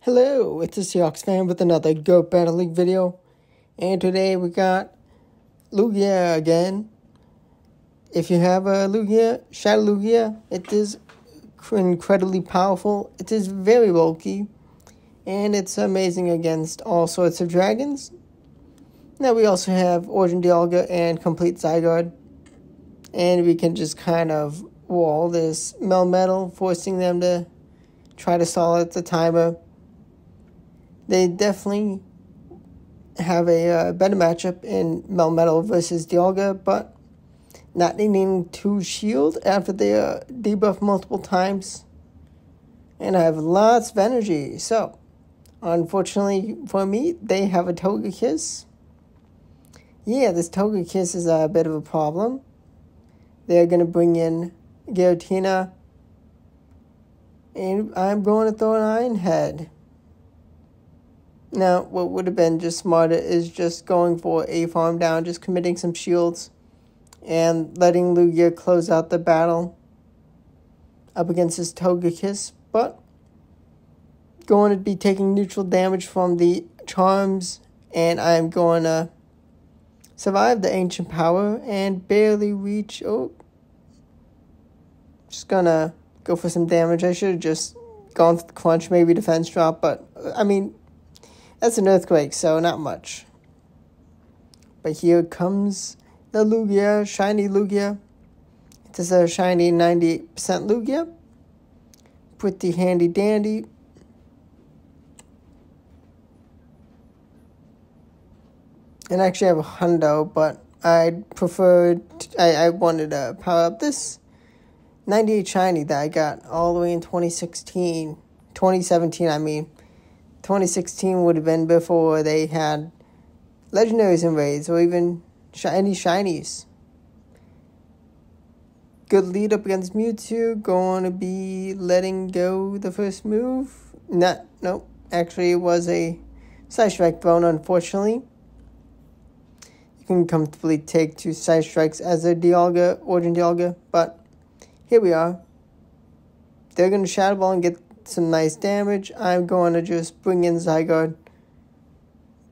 Hello, it's the SeahawksFan with another GOAT Battle League video. And today we got Lugia again. If you have a Lugia, Shadow Lugia, it is incredibly powerful. It is very bulky. And it's amazing against all sorts of dragons. Now we also have Origin Dialga and Complete Zygarde. And we can just kind of wall this Melmetal, forcing them to try to stall at the timer. They definitely have a better matchup in Melmetal versus Dialga, but not needing to shield after they are debuffed multiple times. And I have lots of energy, so unfortunately for me, they have a Togekiss. Yeah, this Togekiss is a bit of a problem. They're going to bring in Giratina, and I'm going to throw an Iron Head. Now, what would have been just smarter is just going for a farm down, just committing some shields, and letting Lugia close out the battle up against his Togekiss. But going to be taking neutral damage from the charms, and I'm going to survive the Ancient Power and barely reach. Oh, just gonna go for some damage. I should have just gone for the crunch, maybe defense drop, but I mean, that's an earthquake, so not much. But here comes the Lugia, shiny Lugia. It is a shiny 98% Lugia. Pretty handy dandy. And actually I have a hundo, but I wanted to power up this 98 shiny that I got all the way in 2017, I mean. 2016 would have been before they had legendaries and raids, or even any shinies. Good lead up against Mewtwo. Going to be letting go the first move. Nope. Actually, it was a Side Strike thrown, unfortunately. You can comfortably take 2 Side Strikes as a Dialga, Origin Dialga, but here we are. They're going to Shadow Ball and get some nice damage. I'm going to just bring in Zygarde,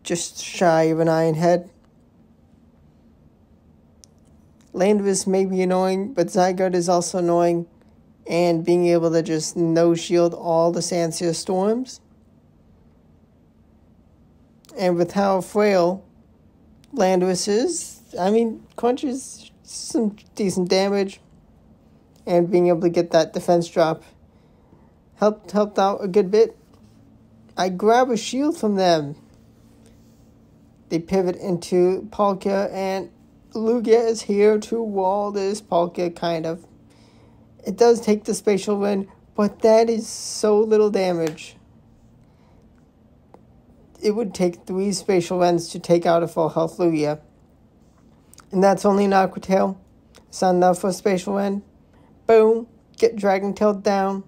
just shy of an Iron Head. Landorus may be annoying, but Zygarde is also annoying, and being able to just no-shield all the Sandsear Storms. And with how frail Landorus is, I mean, crunches some decent damage, and being able to get that defense drop helped out a good bit. I grab a shield from them. They pivot into Palkia, and Lugia is here to wall this Palkia, kind of. It does take the spatial wind, but that is so little damage. It would take 3 spatial winds to take out a full health Lugia. And that's only an Aqua Tail. It's not enough for a spatial wind. Boom. Get Dragon Tail down.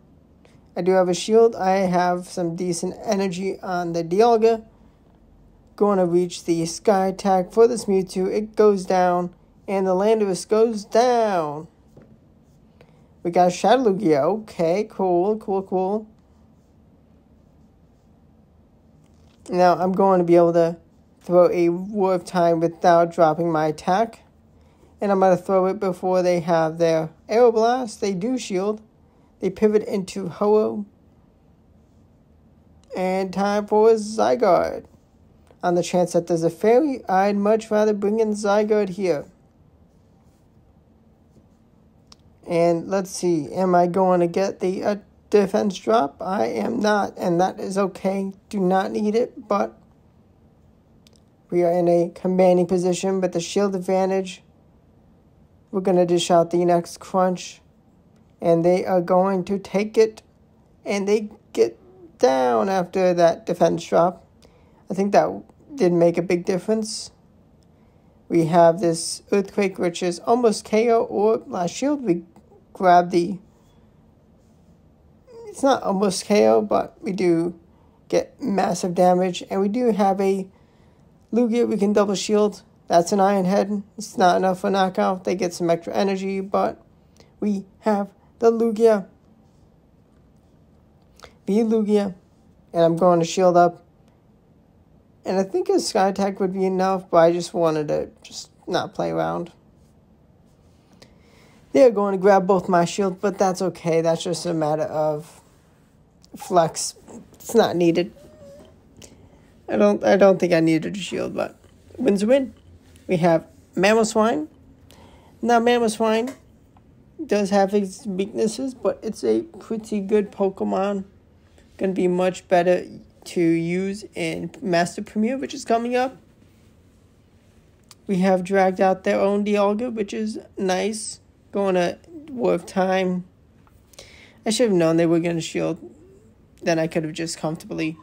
I do have a shield. I have some decent energy on the Dialga. Going to reach the Sky Attack for this Mewtwo. It goes down, and the Landorus goes down. We got Shadow Lugia. Okay, cool. Now I'm going to be able to throw a War of Time without dropping my attack. And I'm going to throw it before they have their Aeroblast. They do shield. They pivot into Ho-Oh. And time for Zygarde. On the chance that there's a fairy, I'd much rather bring in Zygarde here. And let's see, am I going to get the defense drop? I am not, and that is okay. Do not need it, but we are in a commanding position with the shield advantage. We're going to dish out the next crunch. And they are going to take it, and they get down after that defense drop. I think that did make a big difference. We have this Earthquake, which is almost KO, or last shield. We grab the... It's not almost KO, but we do get massive damage. And we do have a Lugia we can double shield. That's an Iron Head. It's not enough for knockout. They get some extra energy, but we have the Lugia. Be Lugia. And I'm going to shield up. And I think a Sky Attack would be enough, but I just wanted to just not play around. They're going to grab both my shields, but that's okay. That's just a matter of flex. It's not needed. I don't think I needed a shield, but win's a win. We have Mamoswine. Now Mamoswine does have its weaknesses, but it's a pretty good Pokemon. Going to be much better to use in Master Premier, which is coming up. We have dragged out their own Dialga, which is nice. Going to worth time. I should have known they were going to shield. Then I could have just comfortably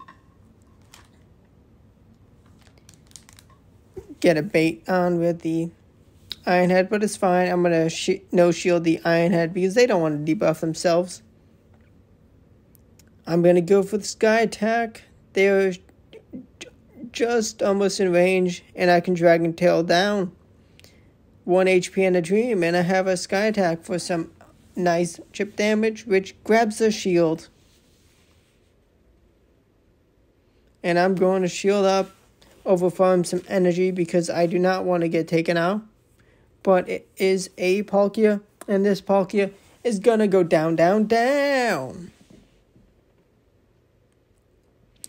get a bait on with the Iron Head, but it's fine. I'm going to no shield the Iron Head because they don't want to debuff themselves. I'm going to go for the Sky Attack. They're just almost in range, and I can Dragon Tail down. 1 HP and a Dream, and I have a Sky Attack for some nice chip damage, which grabs the shield. And I'm going to shield up, overfarm some energy because I do not want to get taken out. But it is a Palkia, and this Palkia is going to go down, down, down.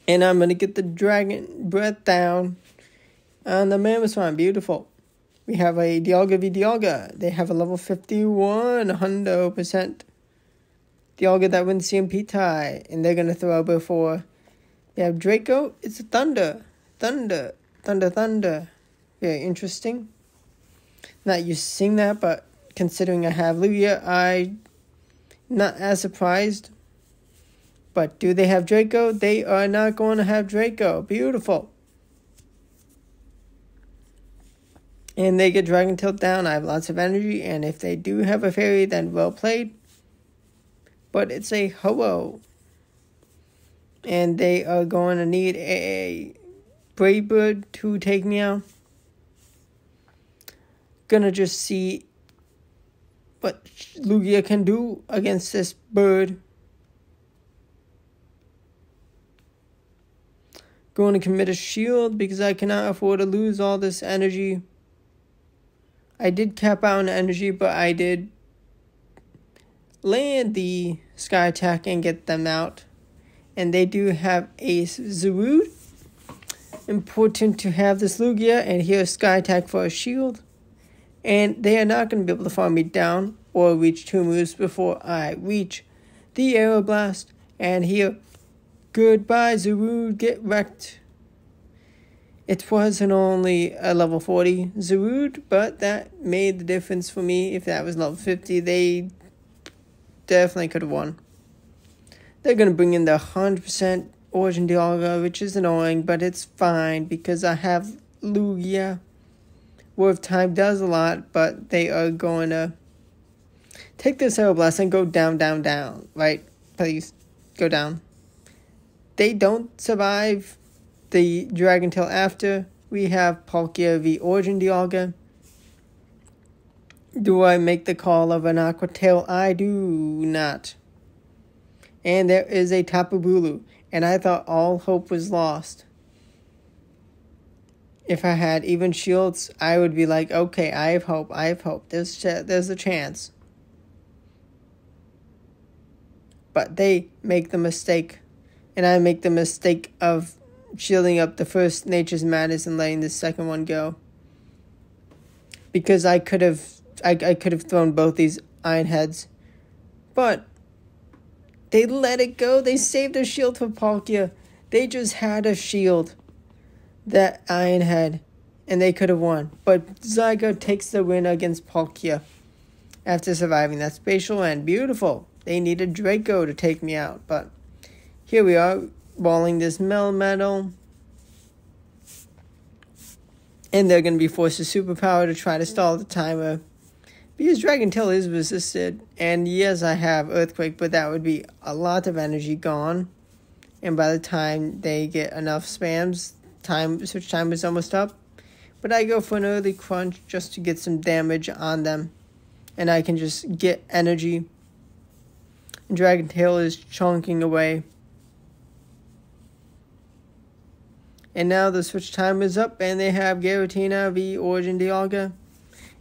And I'm going to get the Dragon Breath down on the Mamoswine. Beautiful. We have a Dialga v Dialga. They have a level 51, 100%. Dialga that wins CMP tie. And they're going to throw before. They have Draco. It's a Thunder. Thunder. Thunder, Thunder. Very interesting. Not used to seeing that, but considering I have Lugia, I'm not as surprised. But do they have Draco? They are not going to have Draco. Beautiful. And they get Dragon Tail down. I have lots of energy. And if they do have a fairy, then well played. But it's a Ho-Oh. And they are going to need a Brave Bird to take me out. Gonna just see what Lugia can do against this bird. Going to commit a shield because I cannot afford to lose all this energy. I did cap out on energy, but I did land the Sky Attack and get them out. And they do have a Zarude. Important to have this Lugia. And here's Sky Attack for a shield. And they are not going to be able to farm me down or reach 2 moves before I reach the Aeroblast. And here, goodbye Zarude, get wrecked. It wasn't only a level 40 Zarude, but that made the difference for me. If that was level 50, they definitely could have won. They're going to bring in the 100% Origin Dialga, which is annoying, but it's fine because I have Lugia. Worth time does a lot, but they are going to take this Aeroblast and go down, down, down. Right? Please, go down. They don't survive the Dragon Tail after. We have Palkia v Origin Dialga. Do I make the call of an Aqua Tail? I do not. And there is a Tapu Bulu. And I thought all hope was lost. If I had even shields, I would be like, okay, I have hope, I have hope. There's a chance. But they make the mistake. And I make the mistake of shielding up the first Nature's Madness and letting the second one go. Because I could have thrown both these Iron Heads. But they let it go. They saved a shield for Palkia. They just had a shield. That Iron Head. And they could have won. But Zygo takes the win against Palkia. After surviving that spatial and beautiful. They needed Draco to take me out. But here we are. Balling this Melmetal. And they're going to be forced to superpower to try to stall the timer. Because Dragon Tail is resisted. And yes, I have Earthquake, but that would be a lot of energy gone. And by the time they get enough spams, switch time is almost up. But I go for an early crunch just to get some damage on them. And I can just get energy. And Dragon Tail is chunking away. And now the switch time is up, and they have Giratina v Origin Dialga.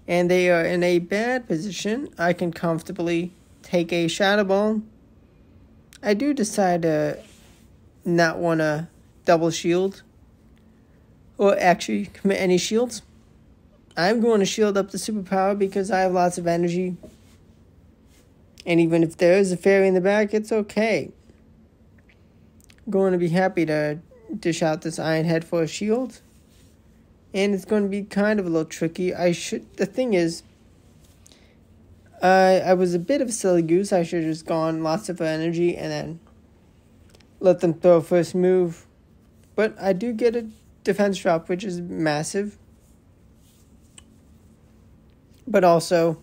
And they are in a bad position. I can comfortably take a Shadow Ball. I do decide to not want to double shield, or actually commit any shields. I'm going to shield up the superpower because I have lots of energy. And even if there is a fairy in the back, it's okay. I'm going to be happy to dish out this Iron Head for a shield. And it's going to be kind of a little tricky. The thing is, I was a bit of a silly goose. I should have just gone lots of energy and then let them throw first move. But I do get a defense drop, which is massive. But also,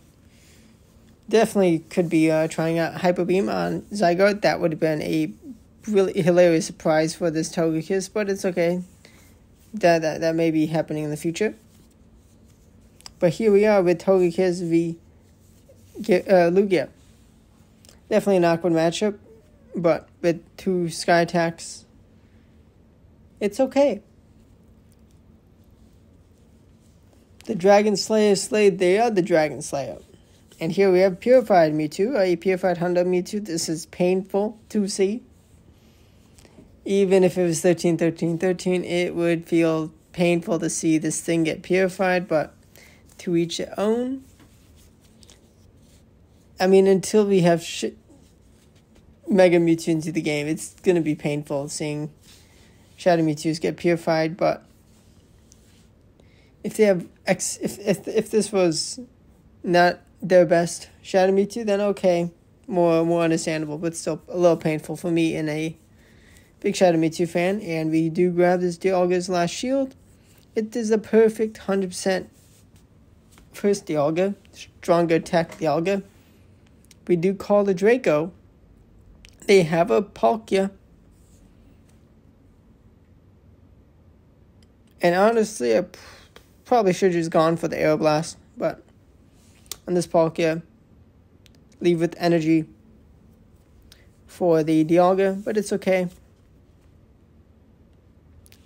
definitely could be trying out Hyper Beam on Zygarde. That would have been a really hilarious surprise for this Togekiss, but it's okay. That may be happening in the future. But here we are with Togekiss v Lugia. Definitely an awkward matchup, but with 2 Sky attacks, it's okay. The Dragon Slayer slayed the other Dragon Slayer. And here we have Purified Mewtwo, a Purified Hunter Mewtwo. This is painful to see. Even if it was 13-13-13, it would feel painful to see this thing get purified, but to each their own. I mean, until we have Mega Mewtwo into the game, it's going to be painful seeing Shadow Mewtwo's get purified, but if they have if this was not their best Shadow Mewtwo, then okay, more understandable, but still a little painful for me in a big Shadow Mewtwo fan. And we do grab this Dialga's last shield. It is a perfect 100% first Dialga, stronger attack Dialga. We do call the Draco. They have a Palkia. And honestly, I probably should have just gone for the Aeroblast, but on this Palkia, leave with energy for the Dialga, but it's okay.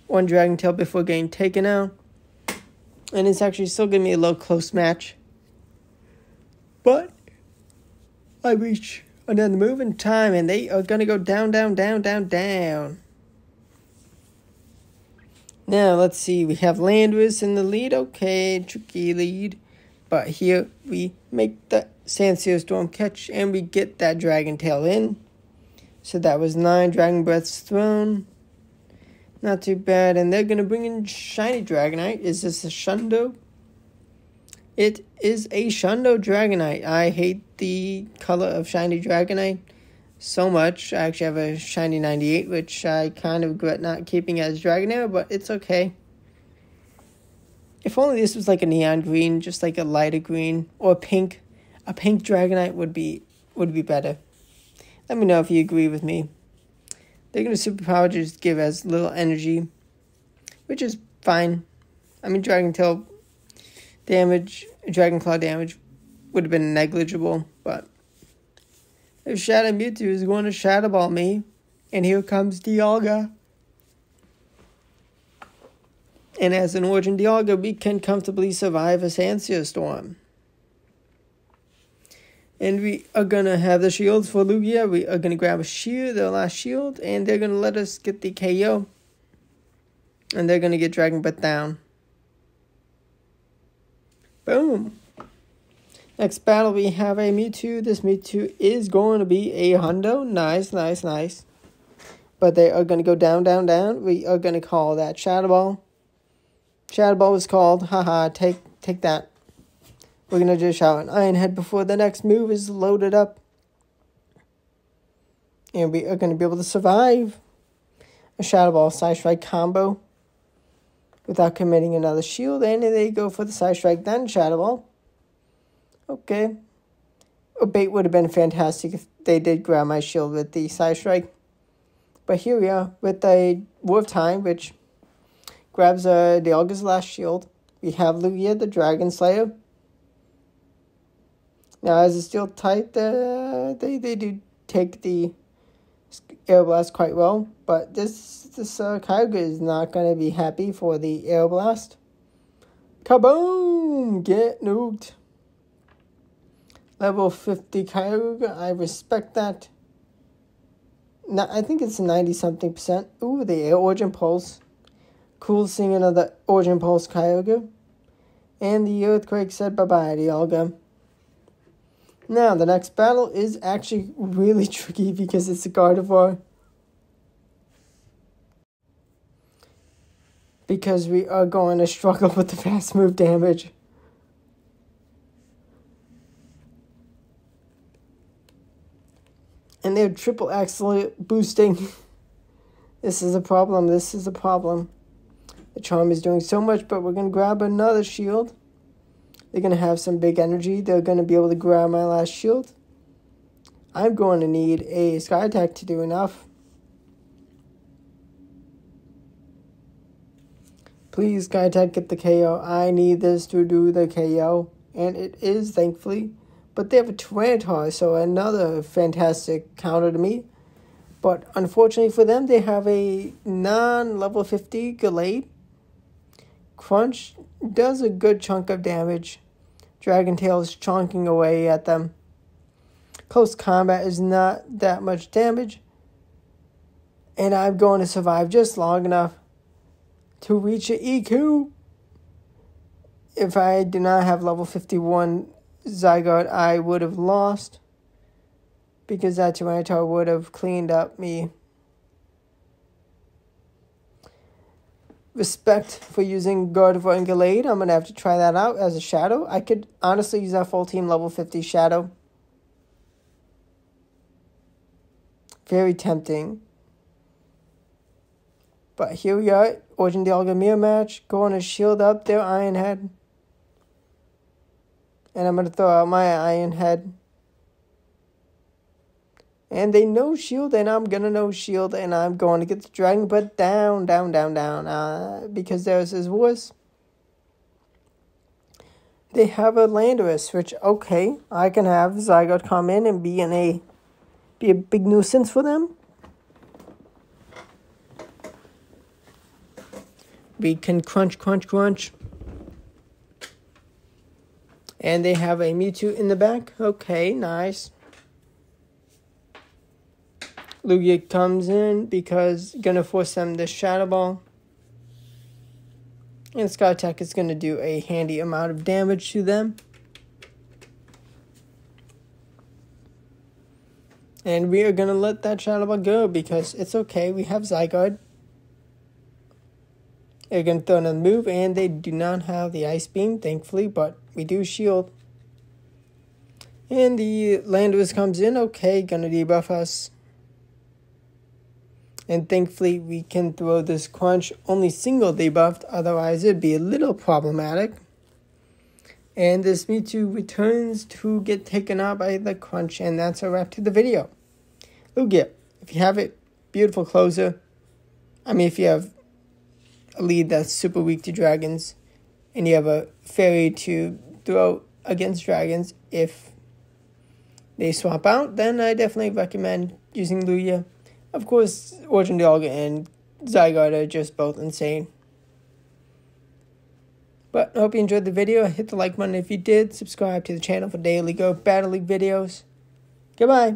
1 Dragon Tail before getting taken out. And it's actually still going to be a low close match. But I reach another move in time, and they are going to go down, down, down, down, down. Now, let's see. We have Landorus in the lead. Okay, tricky lead. But here we make the Sandsear Storm catch, and we get that Dragon Tail in. So that was 9 Dragon Breaths thrown. Not too bad. And they're going to bring in Shiny Dragonite. Is this a Shundo? It is a Shundo Dragonite. I hate the color of Shiny Dragonite so much. I actually have a Shiny 98, which I kind of regret not keeping as Dragonair, but it's okay. If only this was like a neon green, just like a lighter green, or pink. A pink Dragonite would be better. Let me know if you agree with me. They're going to superpower to just give as little energy, which is fine. I mean, Dragon Tail damage, Dragon Claw damage would have been negligible, but if Shadow Mewtwo is going to Shadow Ball me, and here comes Dialga. And as an Origin Dialga, we can comfortably survive a Sandsear Storm. And we are going to have the shields for Lugia. We are going to grab a shield, their last shield, and they're going to let us get the KO. And they're going to get Dragon Breath down. Boom. Next battle, we have a Mewtwo. This Mewtwo is going to be a Hundo. Nice, nice, nice. But they are going to go down, down, down. We are going to call that Shadow Ball. Shadow Ball was called. Haha, take that. We're going to dish out an Iron Head before the next move is loaded up. And we are going to be able to survive a Shadow Ball Side Strike combo without committing another shield. And they go for the Side Strike, then Shadow Ball. Okay. A bait would have been fantastic if they did grab my shield with the Side Strike. But here we are with a War of Time, which grabs Dialga's last shield. We have Lugia, the Dragon Slayer. Now, as a Steel type, they do take the Air Blast quite well, but this Kyogre is not going to be happy for the Air Blast. Kaboom! Get nuked. Level 50 Kyogre, I respect that. No, I think it's 90-something%. Ooh, the Air Origin Pulse. Cool seeing another Origin Pulse Kyogre. And the Earthquake said bye-bye to Dialga. Now, the next battle is actually really tricky because it's a Gardevoir. Because we are going to struggle with the fast move damage. And they're triple excellent boosting. This is a problem. This is a problem. The Charm is doing so much, but we're going to grab another shield. They're going to have some big energy. They're going to be able to grab my last shield. I'm going to need a Sky Attack to do enough. Please, Sky Attack, get the KO. I need this to do the KO. And it is, thankfully. But they have a Tyranitar, so another fantastic counter to me. But unfortunately for them, they have a non-level 50 Gallade. Crunch does a good chunk of damage. Dragon Tail is chonking away at them. Close combat is not that much damage. And I'm going to survive just long enough to reach an EQ. If I did not have level 51 Zygarde, I would have lost. Because that Tyranitar would have cleaned up me. Respect for using Gardevoir and Gallade. I'm going to have to try that out as a Shadow. I could honestly use that full team level 50 Shadow. Very tempting. But here we are. Origin Dialga mirror match. Going to shield up their Iron Head. And I'm going to throw out my Iron Head. And they no shield, and I'm going to no shield, and I'm going to get the Dragon, but down. Because theirs is worse. They have a Landorus, which, okay, I can have Zygarde come in and be a big nuisance for them. We can crunch. And they have a Mewtwo in the back. Okay, nice. Lugia comes in because gonna force them to Shadow Ball. And Sky Attack is gonna do a handy amount of damage to them. And we are gonna let that Shadow Ball go because it's okay. We have Zygarde. They're gonna throw another move, and they do not have the Ice Beam, thankfully, but we do shield. And the Landorus comes in. Okay, gonna debuff us. And thankfully, we can throw this Crunch only single debuffed. Otherwise, it'd be a little problematic. And this Mewtwo returns to get taken out by the Crunch. And that's a wrap to the video. Lugia, if you have it, beautiful closer. I mean, if you have a lead that's super weak to dragons. And you have a fairy to throw against dragons. If they swap out, then I definitely recommend using Lugia. Of course, Origin Dialga and Zygarde are just both insane. But I hope you enjoyed the video. Hit the like button if you did. Subscribe to the channel for daily Go Battle League videos. Goodbye.